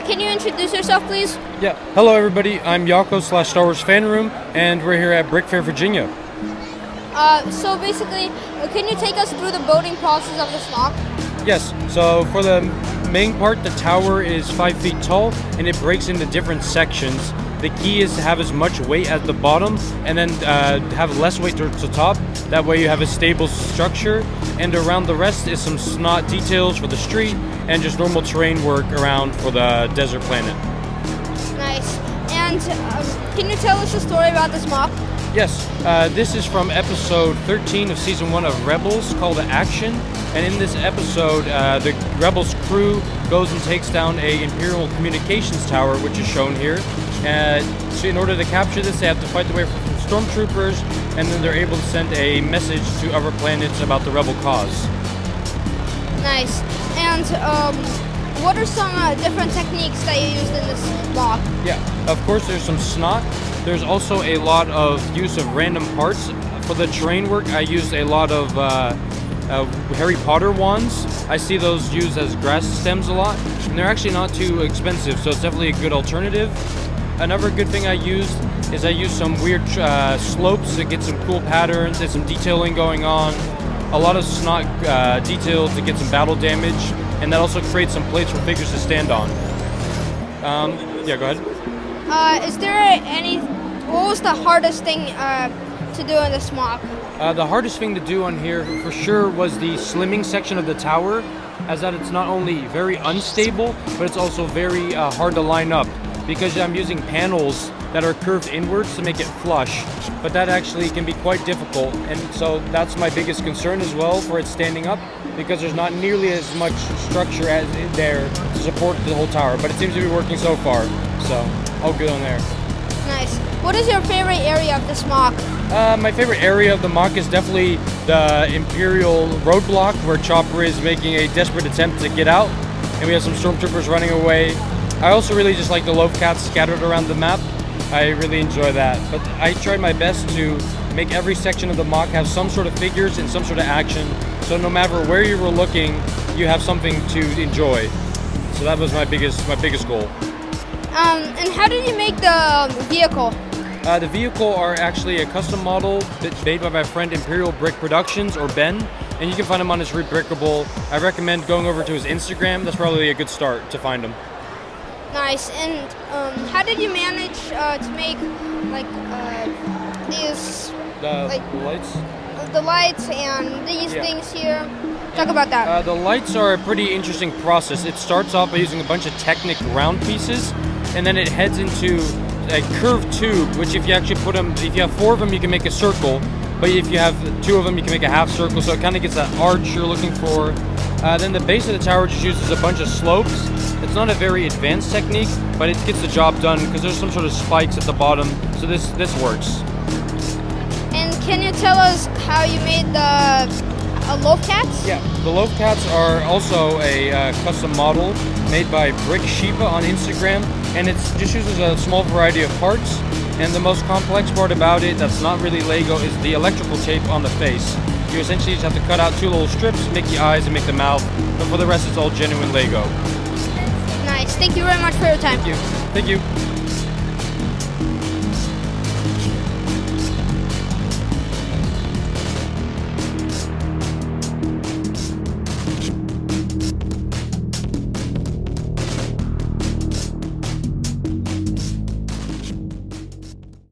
Can you introduce yourself, please? Yeah. Hello, everybody. I'm Jasso / Star Wars Fan Room, and we're here at BrickFair, Virginia. So basically, can you take us through the building process of this MOC? Yes. So for the main part, the tower is 5 feet tall, and it breaks into different sections. The key is to have as much weight at the bottom, and then have less weight towards the top. That way you have a stable structure, and around the rest is some snot details for the street, and just normal terrain work around for the desert planet. Nice. And can you tell us a story about this MOC? Yes, this is from episode 13 of season 1 of Rebels, Call to Action. And in this episode, the Rebels crew goes and takes down a Imperial communications tower, which is shown here. So in order to capture this, they have to fight their way from stormtroopers, and then they're able to send a message to other planets about the rebel cause. Nice. And what are some different techniques that you used in this MOC? Yeah, of course there's some snot. There's also a lot of use of random parts. For the terrain work, I used a lot of Harry Potter wands. I see those used as grass stems a lot, and they're actually not too expensive, so it's definitely a good alternative. Another good thing I used is I used some weird slopes to get some cool patterns and some detailing going on. A lot of snot details to get some battle damage, and that also creates some plates for figures to stand on. Yeah, go ahead. Is there what was the hardest thing to do in this MOC? The hardest thing to do on here for sure was the slimming section of the tower, as that it's not only very unstable, but it's also very hard to line up, because I'm using panels that are curved inwards to make it flush, but that actually can be quite difficult, and so that's my biggest concern as well for it standing up, because there's not nearly as much structure as in there to support the whole tower, but it seems to be working so far, so all good on there. Nice. What is your favorite area of this MOC? My favorite area of the MOC is definitely the Imperial roadblock, where Chopper is making a desperate attempt to get out, and we have some stormtroopers running away. I also really just like the LOAF cats scattered around the map. I really enjoy that. But I tried my best to make every section of the MOC have some sort of figures and some sort of action, so no matter where you were looking, you have something to enjoy. So that was my biggest goal. And how did you make the vehicle? The vehicle are actually a custom model that's made by my friend Imperial Brick Productions, or Ben, and you can find him on his Rebrickable. I recommend going over to his Instagram. That's probably a good start to find him. Nice. And how did you manage to make these lights? The lights and these things here? Talk about that. The lights are a pretty interesting process. It starts off by using a bunch of Technic round pieces, and then it heads into a curved tube, which if you actually put them, if you have 4 of them, you can make a circle, but if you have 2 of them, you can make a half circle, so it kind of gets that arch you're looking for. Then the base of the tower just uses a bunch of slopes. It's not a very advanced technique, but it gets the job done because there's some sort of spikes at the bottom, so this works. And can you tell us how you made the LOAF cats? Yeah, the LOAF cats are also a custom model made by Brick Shiba on Instagram, and it just uses a small variety of parts. And the most complex part about it, that's not really Lego, is the electrical tape on the face. You essentially just have to cut out 2 little strips, make the eyes and make the mouth, but for the rest it's all genuine Lego. Nice. Thank you very much for your time. Thank you. Thank you.